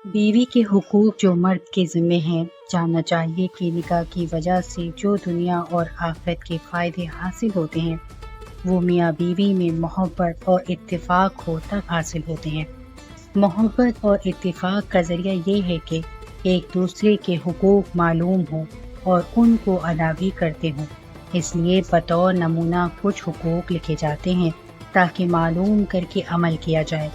بیوی کے حقوق جو مرد کے ذمے ہیں، جاننا چاہیے کہ نکاح کی وجہ سے جو دنیا اور آخرت کے فائدے حاصل ہوتے ہیں وہ میاں بیوی میں محبت اور اتفاق ہو تب حاصل ہوتے ہیں۔ محبت اور اتفاق کا ذریعہ یہ ہے کہ ایک دوسرے کے حقوق معلوم ہوں اور ان کو ادا بھی کرتے ہوں۔ اس لیے بطور نمونہ کچھ حقوق لکھے جاتے ہیں تاکہ معلوم کر کے عمل کیا جائے۔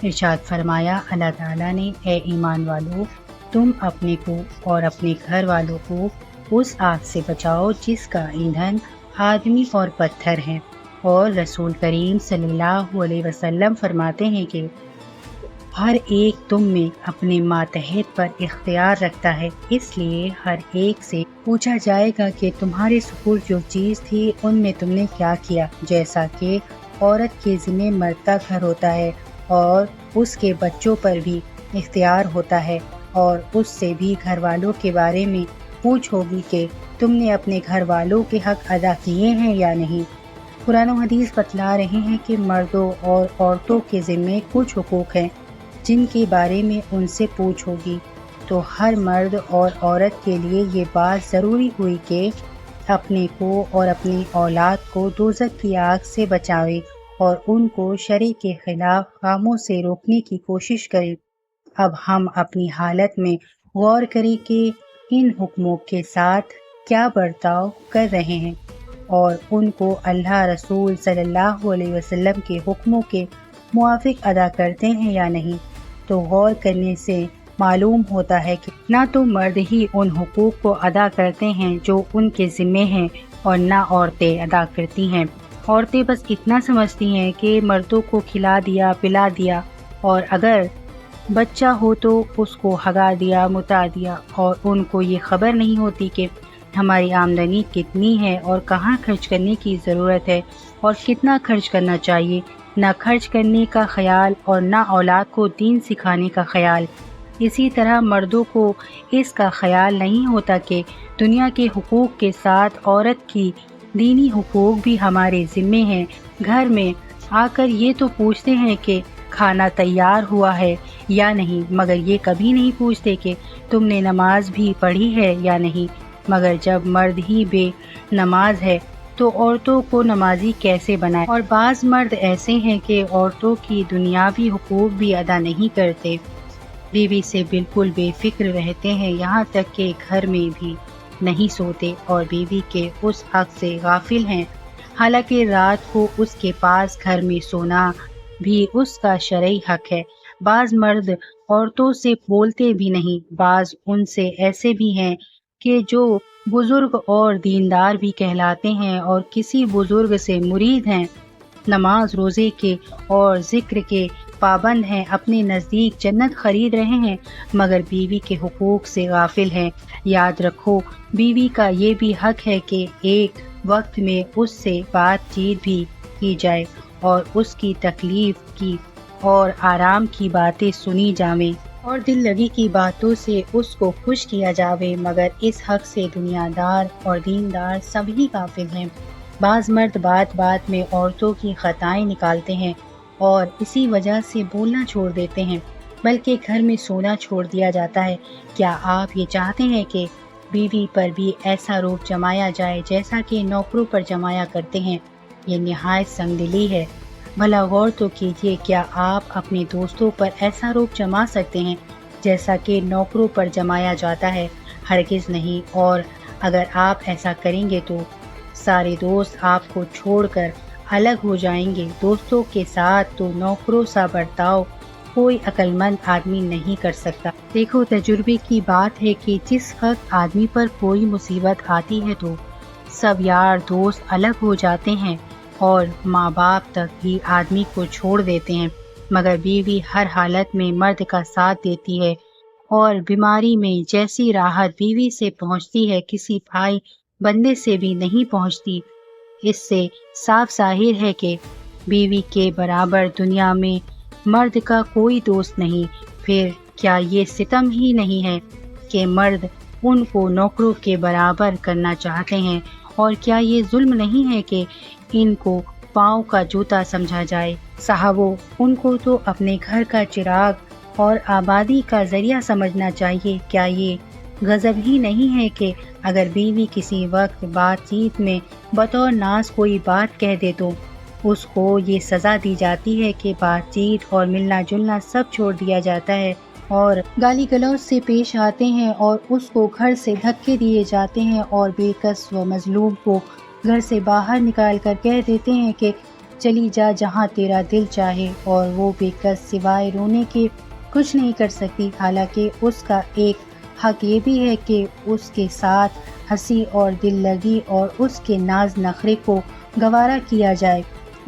ارشاد فرمایا اللہ تعالیٰ نے، اے ایمان والو، تم اپنے کو اور اپنے گھر والوں کو اس آگ سے بچاؤ جس کا ایندھن آدمی اور پتھر ہیں، اور رسول کریم صلی اللہ علیہ وسلم فرماتے ہیں کہ ہر ایک تم میں اپنے ماتحت پر اختیار رکھتا ہے، اس لیے ہر ایک سے پوچھا جائے گا کہ تمہارے سپرد جو چیز تھی ان میں تم نے کیا کیا۔ جیسا کہ عورت کے ذمہ مرد کا گھر ہوتا ہے اور اس کے بچوں پر بھی اختیار ہوتا ہے، اور اس سے بھی گھر والوں کے بارے میں پوچھ ہوگی کہ تم نے اپنے گھر والوں کے حق ادا کیے ہیں یا نہیں۔ قرآن و حدیث بتلا رہے ہیں کہ مردوں اور عورتوں کے ذمے کچھ حقوق ہیں جن کے بارے میں ان سے پوچھ ہوگی، تو ہر مرد اور عورت کے لیے یہ بات ضروری ہوئی کہ اپنے کو اور اپنی اولاد کو دوزخ کی آگ سے بچاوے اور ان کو شرع کے خلاف کاموں سے روکنے کی کوشش کرے۔ اب ہم اپنی حالت میں غور کریں کہ ان حکموں کے ساتھ کیا برتاؤ کر رہے ہیں اور ان کو اللہ رسول صلی اللہ علیہ وسلم کے حکموں کے موافق ادا کرتے ہیں یا نہیں۔ تو غور کرنے سے معلوم ہوتا ہے کہ نہ تو مرد ہی ان حقوق کو ادا کرتے ہیں جو ان کے ذمے ہیں، اور نہ عورتیں ادا کرتی ہیں۔ عورتیں بس اتنا سمجھتی ہیں کہ مردوں کو کھلا دیا پلا دیا، اور اگر بچہ ہو تو اس کو ہگا دیا متا دیا، اور ان کو یہ خبر نہیں ہوتی کہ ہماری آمدنی کتنی ہے اور کہاں خرچ کرنے کی ضرورت ہے اور کتنا خرچ کرنا چاہیے۔ نہ خرچ کرنے کا خیال اور نہ اولاد کو دین سکھانے کا خیال۔ اسی طرح مردوں کو اس کا خیال نہیں ہوتا کہ دنیا کے حقوق کے ساتھ عورت کی دینی حقوق بھی ہمارے ذمے ہیں۔ گھر میں آ کر یہ تو پوچھتے ہیں کہ کھانا تیار ہوا ہے یا نہیں، مگر یہ کبھی نہیں پوچھتے کہ تم نے نماز بھی پڑھی ہے یا نہیں۔ مگر جب مرد ہی بے نماز ہے تو عورتوں کو نمازی کیسے بنائے؟ اور بعض مرد ایسے ہیں کہ عورتوں کی دنیاوی حقوق بھی ادا نہیں کرتے، بیوی سے بالکل بے فکر رہتے ہیں، یہاں تک کہ گھر میں بھی نہیں سوتے اور بیوی کے اس حق سے غافل ہیں، حالانکہ رات کو اس کے پاس گھر میں سونا بھی اس کا شرعی حق ہے۔ بعض مرد عورتوں سے بولتے بھی نہیں، بعض ان سے ایسے بھی ہیں کہ جو بزرگ اور دیندار بھی کہلاتے ہیں اور کسی بزرگ سے مرید ہیں، نماز روزے کے اور ذکر کے پابند ہیں، اپنے نزدیک جنت خرید رہے ہیں، مگر بیوی کے حقوق سے غافل ہیں۔ یاد رکھو، بیوی کا یہ بھی حق ہے کہ ایک وقت میں اس سے بات چیت بھی کی جائے اور اس کی تکلیف کی اور آرام کی باتیں سنی جاویں اور دل لگی کی باتوں سے اس کو خوش کیا جاوے، مگر اس حق سے دنیا دار اور دیندار سبھی غافل ہیں۔ بعض مرد بات بات میں عورتوں کی خطائیں نکالتے ہیں اور اسی وجہ سے بولنا چھوڑ دیتے ہیں، بلکہ گھر میں سونا چھوڑ دیا جاتا ہے۔ کیا آپ یہ چاہتے ہیں کہ بیوی پر بھی ایسا روپ جمایا جائے جیسا کہ نوکروں پر جمایا کرتے ہیں؟ یہ نہایت سنگ دلی ہے۔ بھلا غور تو کیجیے، کیا آپ اپنے دوستوں پر ایسا روپ جما سکتے ہیں جیسا کہ نوکروں پر جمایا جاتا ہے؟ ہرگز نہیں، اور اگر آپ ایسا کریں گے تو سارے دوست آپ کو چھوڑ کر الگ ہو جائیں گے۔ دوستوں کے ساتھ تو نوکروں سا برتاؤ کوئی عقل مند آدمی نہیں کر سکتا۔ دیکھو، تجربے کی بات ہے کہ جس وقت آدمی پر کوئی مصیبت آتی ہے تو سب یار دوست الگ ہو جاتے ہیں اور ماں باپ تک بھی آدمی کو چھوڑ دیتے ہیں، مگر بیوی ہر حالت میں مرد کا ساتھ دیتی ہے، اور بیماری میں جیسی راحت بیوی سے پہنچتی ہے کسی بھائی بندے سے بھی نہیں پہنچتی۔ اس سے صاف ظاہر ہے کہ بیوی کے برابر دنیا میں مرد کا کوئی دوست نہیں۔ پھر کیا یہ ستم ہی نہیں ہے کہ مرد ان کو نوکروں کے برابر کرنا چاہتے ہیں؟ اور کیا یہ ظلم نہیں ہے کہ ان کو پاؤں کا جوتا سمجھا جائے؟ صاحبو، ان کو تو اپنے گھر کا چراغ اور آبادی کا ذریعہ سمجھنا چاہیے۔ کیا یہ غضب ہی نہیں ہے کہ اگر بیوی کسی وقت بات چیت میں بطور ناز کوئی بات کہہ دے تو اس کو یہ سزا دی جاتی ہے کہ بات چیت اور ملنا جلنا سب چھوڑ دیا جاتا ہے اور گالی گلوچ سے پیش آتے ہیں اور اس کو گھر سے دھکے دیے جاتے ہیں اور بے کس و مظلوم کو گھر سے باہر نکال کر کہہ دیتے ہیں کہ چلی جا جہاں تیرا دل چاہے، اور وہ بے کس سوائے رونے کے کچھ نہیں کر سکتی۔ حالانکہ اس کا ایک حق یہ بھی ہے کہ اس کے ساتھ ہنسی اور دل لگی اور اس کے ناز نخرے کو گوارا کیا جائے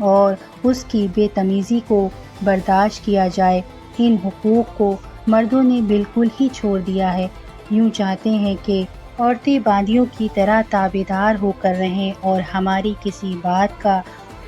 اور اس کی بے تمیزی کو برداشت کیا جائے۔ ان حقوق کو مردوں نے بالکل ہی چھوڑ دیا ہے۔ یوں چاہتے ہیں کہ عورتیں باندیوں کی طرح تابعدار ہو کر رہیں اور ہماری کسی بات کا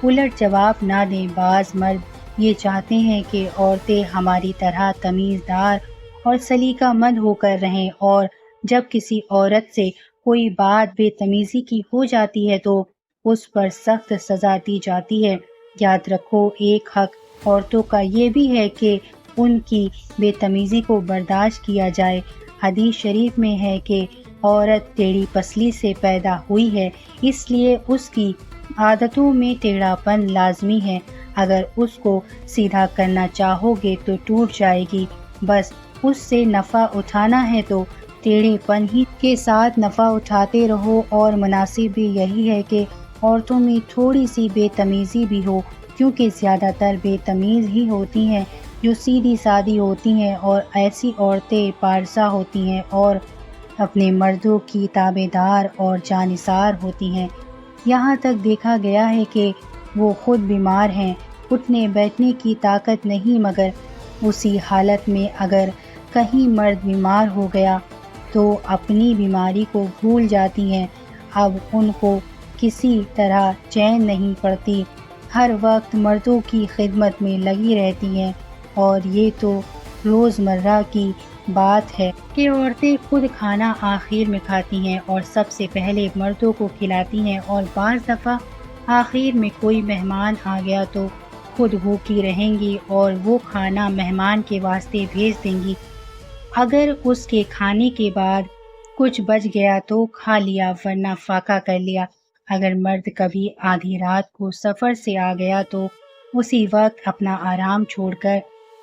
الٹ جواب نہ دیں۔ بعض مرد یہ چاہتے ہیں کہ عورتیں ہماری طرح تمیزدار اور سلیقہ مند ہو کر رہیں، اور جب کسی عورت سے کوئی بات بے تمیزی کی ہو جاتی ہے تو اس پر سخت سزا دی جاتی ہے۔ یاد رکھو، ایک حق عورتوں کا یہ بھی ہے کہ ان کی بے تمیزی کو برداشت کیا جائے۔ حدیث شریف میں ہے کہ عورت ٹیڑھی پسلی سے پیدا ہوئی ہے، اس لیے اس کی عادتوں میں ٹیڑھا پن لازمی ہے۔ اگر اس کو سیدھا کرنا چاہو گے تو ٹوٹ جائے گی۔ بس اس سے نفع اٹھانا ہے تو ٹیڑھے پن ہی کے ساتھ نفع اٹھاتے رہو، اور مناسب بھی یہی ہے کہ عورتوں میں تھوڑی سی بے تمیزی بھی ہو، کیونکہ زیادہ تر بے تمیز ہی ہوتی ہیں جو سیدھی سادی ہوتی ہیں، اور ایسی عورتیں پارسا ہوتی ہیں اور اپنے مردوں کی تابعدار اور جانثار ہوتی ہیں۔ یہاں تک دیکھا گیا ہے کہ وہ خود بیمار ہیں، اٹھنے بیٹھنے کی طاقت نہیں، مگر اسی حالت میں اگر کہیں مرد بیمار ہو گیا تو اپنی بیماری کو بھول جاتی ہیں۔ اب ان کو کسی طرح چین نہیں پڑتی، ہر وقت مردوں کی خدمت میں لگی رہتی ہیں، اور یہ تو روزمرہ کی بات ہے کہ عورتیں خود کھانا آخر میں کھاتی ہیں اور سب سے پہلے مردوں کو کھلاتی ہیں، اور بعض دفعہ آخر میں کوئی مہمان آ گیا تو خود بھوکی رہیں گی اور وہ کھانا مہمان کے واسطے بھیج دیں گی۔ اگر اس کے کھانے کے بعد کچھ بچ گیا تو کھا لیا، ورنہ فاقہ کر لیا۔ اگر مرد کبھی آدھی رات کو سفر سے آ گیا تو اسی وقت اپنا آرام چھوڑ کر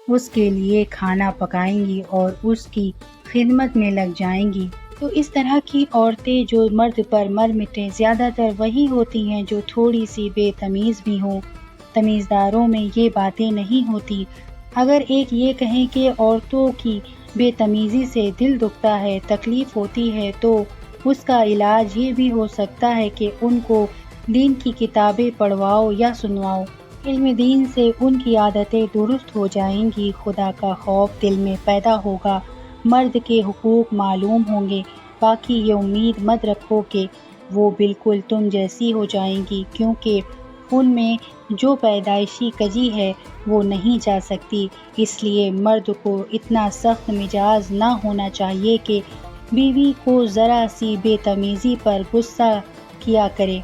اس کے لیے کھانا پکائیں گی اور اس کی خدمت میں لگ جائیں گی۔ تو اس طرح کی عورتیں جو مرد پر مر مٹیں زیادہ تر وہی ہوتی ہیں جو تھوڑی سی بے تمیز بھی ہوں۔ تمیزداروں میں یہ باتیں نہیں ہوتی۔ اگر ایک یہ کہیں کہ عورتوں کی بے تمیزی سے دل دکھتا ہے، تکلیف ہوتی ہے، تو اس کا علاج یہ بھی ہو سکتا ہے کہ ان کو دین کی کتابیں پڑھواؤ یا سنواؤ۔ علم دین سے ان کی عادتیں درست ہو جائیں گی، خدا کا خوف دل میں پیدا ہوگا، مرد کے حقوق معلوم ہوں گے۔ باقی یہ امید مت رکھو کہ وہ بالکل تم جیسی ہو جائیں گی، کیونکہ ان میں جو پیدائشی کجی ہے وہ نہیں جا سکتی۔ اس لیے مرد کو اتنا سخت مزاج نہ ہونا چاہیے کہ بیوی کو ذرا سی بے تمیزی پر غصہ کیا کرے۔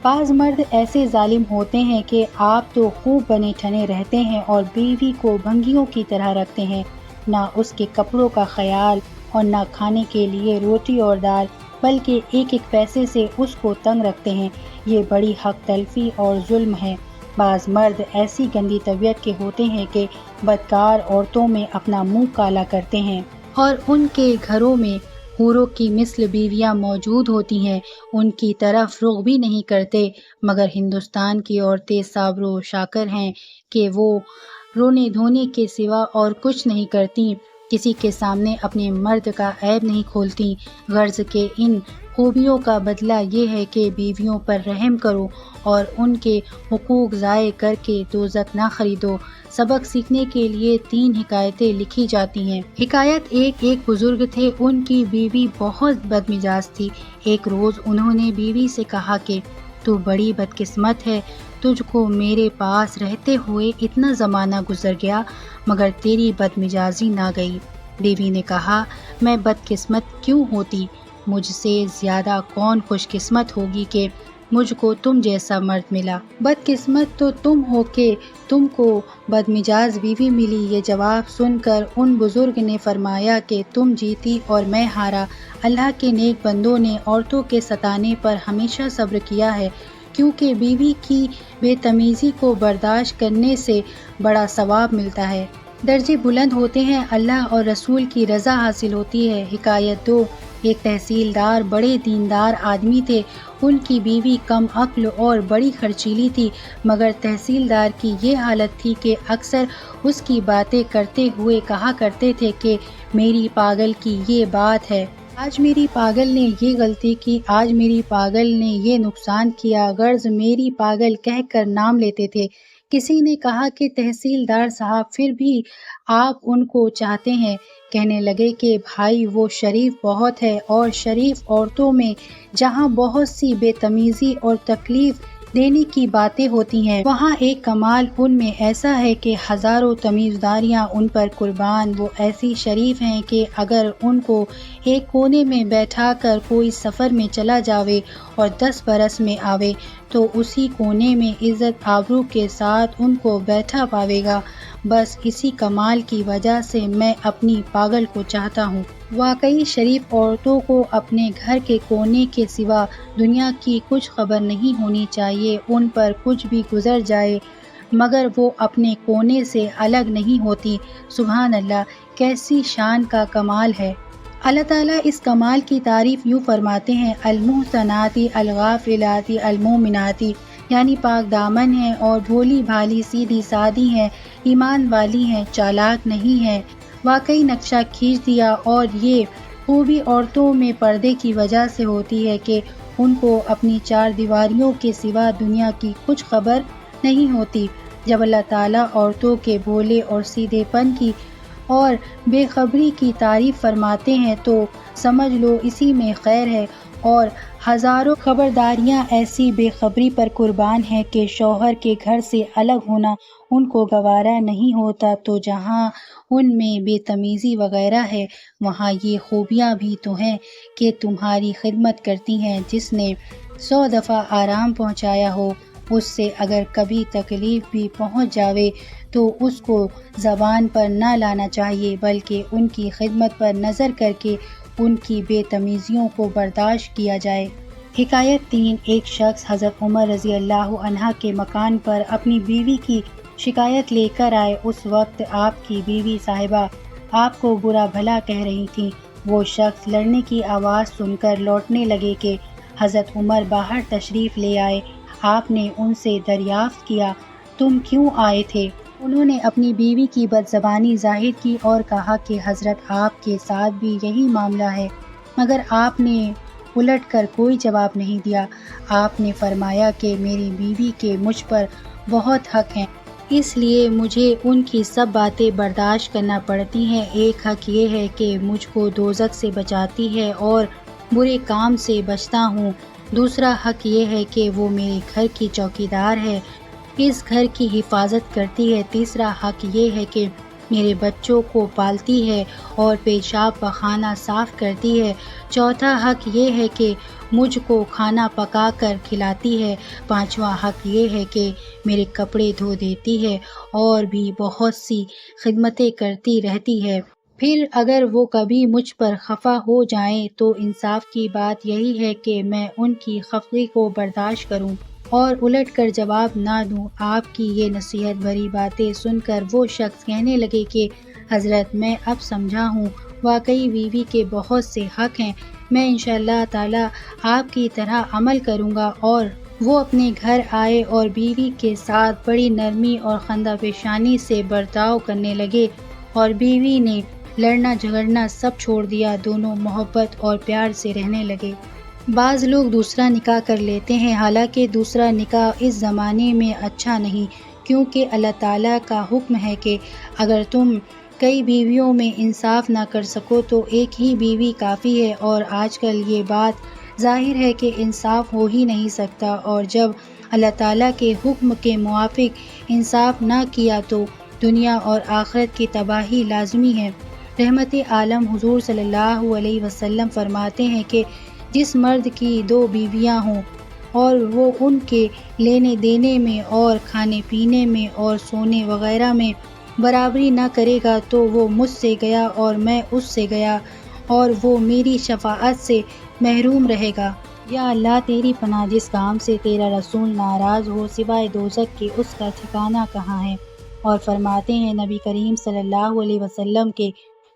بعض مرد ایسے ظالم ہوتے ہیں کہ آپ تو خوب بنے ٹھنے رہتے ہیں اور بیوی کو بھنگیوں کی طرح رکھتے ہیں، نہ اس کے کپڑوں کا خیال اور نہ کھانے کے لیے روٹی اور دال، بلکہ ایک ایک پیسے سے اس کو تنگ رکھتے ہیں۔ یہ بڑی حق تلفی اور ظلم ہے۔ بعض مرد ایسی گندی طبیعت کے ہوتے ہیں کہ بدکار عورتوں میں اپنا منہ کالا کرتے ہیں، اور ان کے گھروں میں حوروں کی مثل بیویاں موجود ہوتی ہیں، ان کی طرف رخ بھی نہیں کرتے۔ مگر ہندوستان کی عورتیں صابر و شاکر ہیں کہ وہ رونے دھونے کے سوا اور کچھ نہیں کرتی، کسی کے سامنے اپنے مرد کا عیب نہیں کھولتی۔ غرض کے ان خوبیوں کا بدلہ یہ ہے کہ بیویوں پر رحم کرو اور ان کے حقوق ضائع کر کے دوزخ نہ خریدو۔ سبق سیکھنے کے لیے 3 حکایتیں لکھی جاتی ہیں۔ حکایت ایک بزرگ تھے، ان کی بیوی بہت بدمزاج تھی۔ ایک روز انہوں نے بیوی سے کہا کہ تو بڑی بدقسمت ہے، تجھ کو میرے پاس رہتے ہوئے اتنا زمانہ گزر گیا مگر تیری بدمزاجی نہ گئی۔ بیوی نے کہا، میں بدقسمت کیوں ہوتی؟ مجھ سے زیادہ کون خوش قسمت ہوگی کہ مجھ کو تم جیسا مرد ملا۔ بدقسمت تو تم ہو کہ تم کو بدمزاج بیوی ملی۔ یہ جواب سن کر ان بزرگ نے فرمایا کہ تم جیتی اور میں ہارا۔ اللہ کے نیک بندوں نے عورتوں کے ستانے پر ہمیشہ صبر کیا ہے، کیونکہ بیوی کی بے تمیزی کو برداشت کرنے سے بڑا ثواب ملتا ہے۔ درجے بلند ہوتے ہیں، اللہ اور رسول کی رضا حاصل ہوتی ہے۔ حکایت 2۔ ایک تحصیلدار بڑے دیندار آدمی تھے۔ ان کی بیوی کم عقل اور بڑی خرچیلی تھی، مگر تحصیلدار کی یہ حالت تھی کہ اکثر اس کی باتیں کرتے ہوئے کہا کرتے تھے کہ میری پاگل کی یہ بات ہے، آج میری پاگل نے یہ غلطی کی، آج میری پاگل نے یہ نقصان کیا، غرض میری پاگل کہہ کر نام لیتے تھے۔ کسی نے کہا کہ تحصیلدار صاحب پھر بھی آپ ان کو چاہتے ہیں؟ کہنے لگے کہ بھائی وہ شریف بہت ہے، اور شریف عورتوں میں جہاں بہت سی بے تمیزی اور تکلیف دینے کی باتیں ہوتی ہیں، وہاں ایک کمال ان میں ایسا ہے کہ ہزاروں تمیزداریاں ان پر قربان۔ وہ ایسی شریف ہیں کہ اگر ان کو ایک کونے میں بیٹھا کر کوئی سفر میں چلا جاوے اور 10 برس میں آوے تو اسی کونے میں عزت آبرو کے ساتھ ان کو بیٹھا پاوے گا۔ بس اسی کمال کی وجہ سے میں اپنی پاگل کو چاہتا ہوں۔ واقعی شریف عورتوں کو اپنے گھر کے کونے کے سوا دنیا کی کچھ خبر نہیں ہونی چاہیے۔ ان پر کچھ بھی گزر جائے مگر وہ اپنے کونے سے الگ نہیں ہوتی۔ سبحان اللہ، کیسی شان کا کمال ہے! اللہ تعالیٰ اس کمال کی تعریف یوں فرماتے ہیں: المحصنات الغافلات المؤمنات، یعنی پاک دامن ہیں اور بھولی بھالی سیدھی سادی ہیں، ایمان والی ہیں، چالاک نہیں ہیں۔ واقعی نقشہ کھینچ دیا۔ اور یہ خوبی عورتوں میں پردے کی وجہ سے ہوتی ہے کہ ان کو اپنی 4 دیواریوں کے سوا دنیا کی کچھ خبر نہیں ہوتی۔ جب اللہ تعالیٰ عورتوں کے بھولے اور سیدھے پن کی اور بے خبری کی تعریف فرماتے ہیں تو سمجھ لو اسی میں خیر ہے، اور ہزاروں خبرداریاں ایسی بے خبری پر قربان ہیں کہ شوہر کے گھر سے الگ ہونا ان کو گوارا نہیں ہوتا۔ تو جہاں ان میں بے تمیزی وغیرہ ہے، وہاں یہ خوبیاں بھی تو ہیں کہ تمہاری خدمت کرتی ہیں۔ جس نے 100 دفعہ آرام پہنچایا ہو، اس سے اگر کبھی تکلیف بھی پہنچ جاوے تو اس کو زبان پر نہ لانا چاہیے، بلکہ ان کی خدمت پر نظر کر کے ان کی بے تمیزیوں کو برداشت کیا جائے۔ حکایت 3۔ ایک شخص حضرت عمر رضی اللہ عنہ کے مکان پر اپنی بیوی کی شکایت لے کر آئے۔ اس وقت آپ کی بیوی صاحبہ آپ کو برا بھلا کہہ رہی تھیں۔ وہ شخص لڑنے کی آواز سن کر لوٹنے لگے کہ حضرت عمر باہر تشریف لے آئے۔ آپ نے ان سے دریافت کیا، تم کیوں آئے تھے؟ انہوں نے اپنی بیوی کی بدزبانی ظاہر کی اور کہا کہ حضرت آپ کے ساتھ بھی یہی معاملہ ہے، مگر آپ نے الٹ کر کوئی جواب نہیں دیا۔ آپ نے فرمایا کہ میری بیوی کے مجھ پر بہت حق ہیں، اس لیے مجھے ان کی سب باتیں برداشت کرنا پڑتی ہیں۔ ایک حق یہ ہے کہ مجھ کو دوزخ سے بچاتی ہے اور برے کام سے بچتا ہوں، دوسرا حق یہ ہے کہ وہ میرے گھر کی چوکیدار ہے، اس گھر کی حفاظت کرتی ہے، تیسرا حق یہ ہے کہ میرے بچوں کو پالتی ہے اور پیشاب پخانہ صاف کرتی ہے، چوتھا حق یہ ہے کہ مجھ کو کھانا پکا کر کھلاتی ہے، پانچواں حق یہ ہے کہ میرے کپڑے دھو دیتی ہے، اور بھی بہت سی خدمتیں کرتی رہتی ہے۔ پھر اگر وہ کبھی مجھ پر خفا ہو جائیں تو انصاف کی بات یہی ہے کہ میں ان کی خفگی کو برداشت کروں اور الٹ کر جواب نہ دوں۔ آپ کی یہ نصیحت بھری باتیں سن کر وہ شخص کہنے لگے کہ حضرت میں اب سمجھا ہوں، واقعی بیوی کے بہت سے حق ہیں، میں انشاءاللہ تعالی آپ کی طرح عمل کروں گا۔ اور وہ اپنے گھر آئے اور بیوی کے ساتھ بڑی نرمی اور خندہ پیشانی سے برتاؤ کرنے لگے، اور بیوی نے لڑنا جھگڑنا سب چھوڑ دیا، دونوں محبت اور پیار سے رہنے لگے۔ بعض لوگ دوسرا نکاح کر لیتے ہیں، حالانکہ دوسرا نکاح اس زمانے میں اچھا نہیں، کیونکہ اللہ تعالیٰ کا حکم ہے کہ اگر تم کئی بیویوں میں انصاف نہ کر سکو تو ایک ہی بیوی کافی ہے، اور آج کل یہ بات ظاہر ہے کہ انصاف ہو ہی نہیں سکتا، اور جب اللہ تعالیٰ کے حکم کے موافق انصاف نہ کیا تو دنیا اور آخرت کی تباہی لازمی ہے۔ رحمت عالم حضور صلی اللہ علیہ وسلم فرماتے ہیں کہ جس مرد کی 2 بیویاں ہوں اور وہ ان کے لینے دینے میں اور کھانے پینے میں اور سونے وغیرہ میں برابری نہ کرے گا تو وہ مجھ سے گیا اور میں اس سے گیا اور وہ میری شفاعت سے محروم رہے گا۔ یا اللہ تیری پناہ، جس کام سے تیرا رسول ناراض ہو سوائے دوزخ کے اس کا ٹھکانہ کہاں ہے؟ اور فرماتے ہیں نبی کریم صلی اللہ علیہ وسلم کے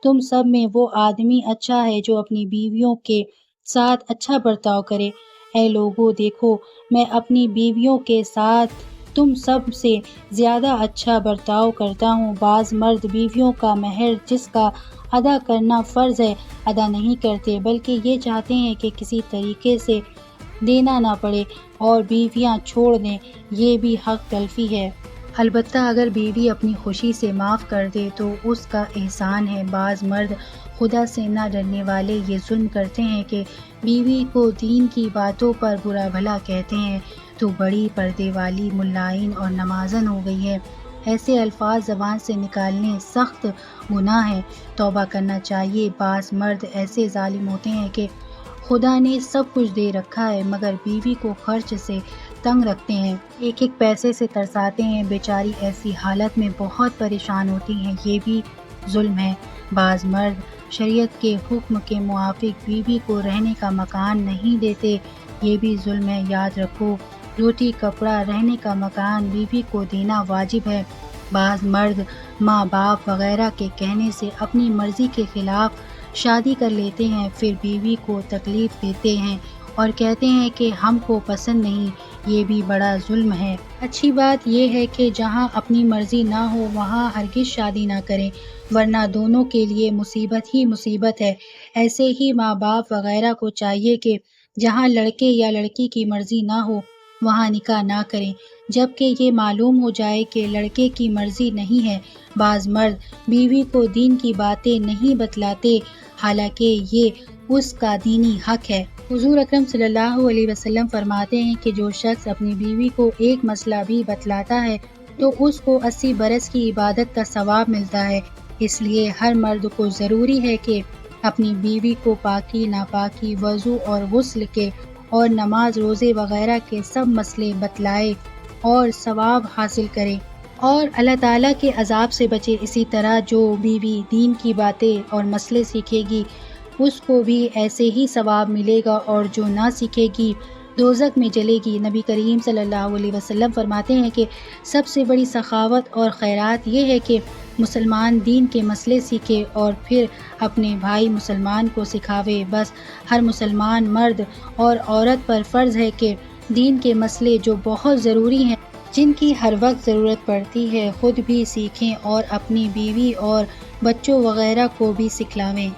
تم سب میں وہ آدمی اچھا ہے جو اپنی بیویوں کے ساتھ اچھا برتاؤ کرے۔ اے لوگو دیکھو، میں اپنی بیویوں کے ساتھ تم سب سے زیادہ اچھا برتاؤ کرتا ہوں۔ بعض مرد بیویوں کا مہر جس کا ادا کرنا فرض ہے ادا نہیں کرتے، بلکہ یہ چاہتے ہیں کہ کسی طریقے سے دینا نہ پڑے اور بیویاں چھوڑ دیں، یہ بھی حق تلفی ہے۔ البتہ اگر بیوی اپنی خوشی سے معاف کر دے تو اس کا احسان ہے۔ بعض مرد خدا سے نہ ڈرنے والے یہ ظلم کرتے ہیں کہ بیوی کو دین کی باتوں پر برا بھلا کہتے ہیں تو بڑی پردے والی، ملائن اور نمازن ہو گئی ہے۔ ایسے الفاظ زبان سے نکالنے سخت گناہ ہے، توبہ کرنا چاہیے۔ بعض مرد ایسے ظالم ہوتے ہیں کہ خدا نے سب کچھ دے رکھا ہے مگر بیوی کو خرچ سے تنگ رکھتے ہیں، ایک ایک پیسے سے ترساتے ہیں، بیچاری ایسی حالت میں بہت پریشان ہوتی ہیں، یہ بھی ظلم ہے۔ بعض مرد شریعت کے حکم کے موافق بیوی کو رہنے کا مکان نہیں دیتے، یہ بھی ظلم ہے۔ یاد رکھو، روٹی کپڑا رہنے کا مکان بیوی کو دینا واجب ہے۔ بعض مرد ماں باپ وغیرہ کے کہنے سے اپنی مرضی کے خلاف شادی کر لیتے ہیں، پھر بیوی کو تکلیف دیتے ہیں اور کہتے ہیں کہ ہم کو پسند نہیں، یہ بھی بڑا ظلم ہے۔ اچھی بات یہ ہے کہ جہاں اپنی مرضی نہ ہو وہاں ہرگز شادی نہ کریں، ورنہ دونوں کے لیے مصیبت ہی مصیبت ہے۔ ایسے ہی ماں باپ وغیرہ کو چاہیے کہ جہاں لڑکے یا لڑکی کی مرضی نہ ہو وہاں نکاح نہ کریں، جبکہ یہ معلوم ہو جائے کہ لڑکے کی مرضی نہیں ہے۔ بعض مرد بیوی کو دین کی باتیں نہیں بتلاتے حالانکہ یہ اس کا دینی حق ہے۔ حضور اکرم صلی اللہ علیہ وسلم فرماتے ہیں کہ جو شخص اپنی بیوی کو ایک مسئلہ بھی بتلاتا ہے تو اس کو 80 برس کی عبادت کا ثواب ملتا ہے۔ اس لیے ہر مرد کو ضروری ہے کہ اپنی بیوی کو پاکی، ناپاکی، وضو اور غسل کے اور نماز روزے وغیرہ کے سب مسئلے بتلائے اور ثواب حاصل کرے اور اللہ تعالیٰ کے عذاب سے بچے۔ اسی طرح جو بیوی دین کی باتیں اور مسئلے سیکھے گی اس کو بھی ایسے ہی ثواب ملے گا، اور جو نہ سیکھے گی دوزخ میں جلے گی۔ نبی کریم صلی اللہ علیہ وسلم فرماتے ہیں کہ سب سے بڑی سخاوت اور خیرات یہ ہے کہ مسلمان دین کے مسئلے سیکھے اور پھر اپنے بھائی مسلمان کو سکھاوے۔ بس ہر مسلمان مرد اور عورت پر فرض ہے کہ دین کے مسئلے جو بہت ضروری ہیں، جن کی ہر وقت ضرورت پڑتی ہے، خود بھی سیکھیں اور اپنی بیوی اور بچوں وغیرہ کو بھی سکھلاویں۔